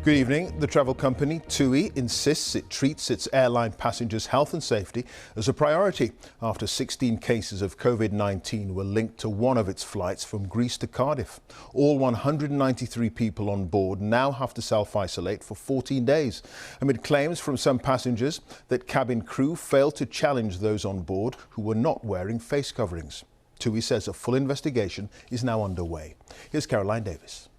Good evening. The travel company TUI insists it treats its airline passengers' health and safety as a priority after 16 cases of Covid-19 were linked to one of its flights from Greece to Cardiff. All 193 people on board now have to self-isolate for 14 days, amid claims from some passengers that cabin crew failed to challenge those on board who were not wearing face coverings. TUI says a full investigation is now underway. Here's Davies.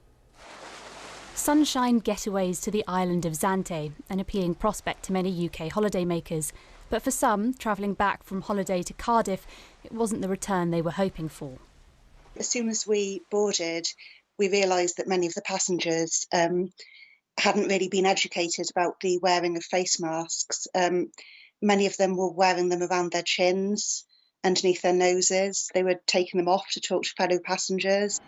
Sunshine getaways to the island of Zante, an appealing prospect to many UK holidaymakers. But for some, travelling back from holiday to Cardiff, it wasn't the return they were hoping for. As soon as we boarded, we realised that many of the passengers hadn't really been educated about the wearing of face masks. Many of them were wearing them around their chins, underneath their noses. They were taking them off to talk to fellow passengers.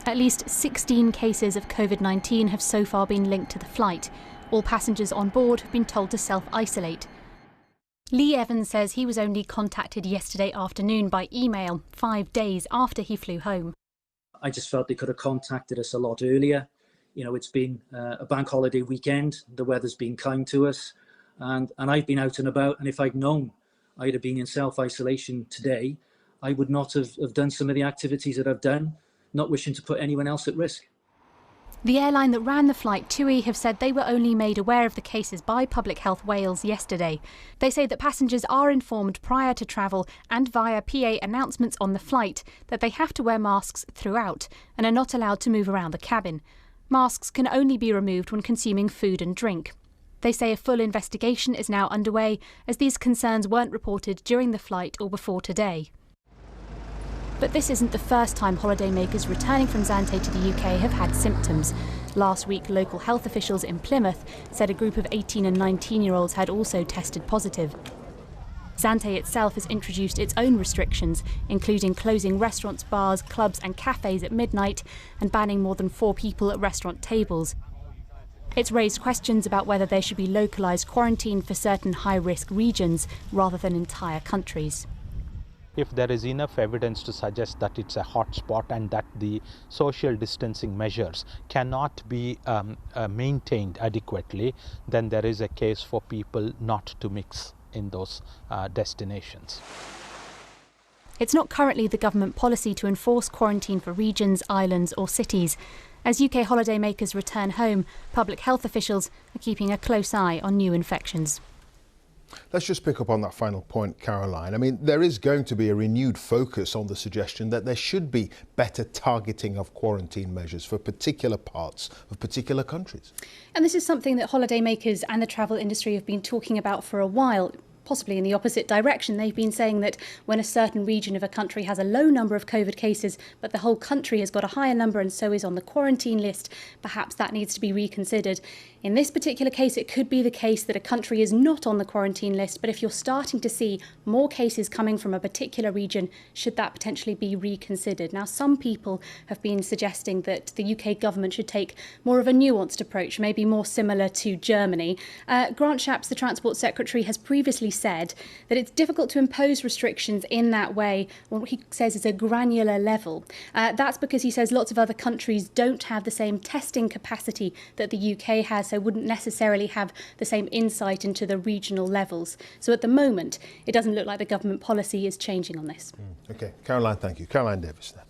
At least 16 cases of Covid-19 have so far been linked to the flight. All passengers on board have been told to self-isolate. Lee Evans says he was only contacted yesterday afternoon by email, 5 days after he flew home. I just felt they could have contacted us a lot earlier. You know, it's been a bank holiday weekend, the weather's been kind to us, and I've been out and about, and if I'd known I'd have been in self-isolation today, I would not have done some of the activities that I've done, not wishing to put anyone else at risk. The airline that ran the flight, TUI, have said they were only made aware of the cases by Public Health Wales yesterday. They say that passengers are informed prior to travel and via PA announcements on the flight that they have to wear masks throughout and are not allowed to move around the cabin. Masks can only be removed when consuming food and drink. They say a full investigation is now underway as these concerns weren't reported during the flight or before today. But this isn't the first time holidaymakers returning from Zante to the UK have had symptoms. Last week, local health officials in Plymouth said a group of 18 and 19-year-olds had also tested positive. Zante itself has introduced its own restrictions, including closing restaurants, bars, clubs and cafes at midnight and banning more than 4 people at restaurant tables. It's raised questions about whether there should be localised quarantine for certain high-risk regions rather than entire countries. If there is enough evidence to suggest that it's a hotspot and that the social distancing measures cannot be maintained adequately, then there is a case for people not to mix in those destinations. It's not currently the government policy to enforce quarantine for regions, islands or cities. As UK holidaymakers return home, public health officials are keeping a close eye on new infections. Let's just pick up on that final point, Caroline. I mean, there is going to be a renewed focus on the suggestion that there should be better targeting of quarantine measures for particular parts of particular countries. And this is something that holidaymakers and the travel industry have been talking about for a while. Possibly in the opposite direction. They've been saying that when a certain region of a country has a low number of COVID cases, but the whole country has got a higher number and so is on the quarantine list, perhaps that needs to be reconsidered. In this particular case, it could be the case that a country is not on the quarantine list, but if you're starting to see more cases coming from a particular region, should that potentially be reconsidered? Now, some people have been suggesting that the UK government should take more of a nuanced approach, maybe more similar to Germany. Grant Shapps, the Transport Secretary, has previously said that it's difficult to impose restrictions in that way, what he says is a granular level. That's because he says lots of other countries don't have the same testing capacity that the UK has, so wouldn't necessarily have the same insight into the regional levels. So at the moment, it doesn't look like the government policy is changing on this. OK, Caroline, thank you. Caroline Davies there.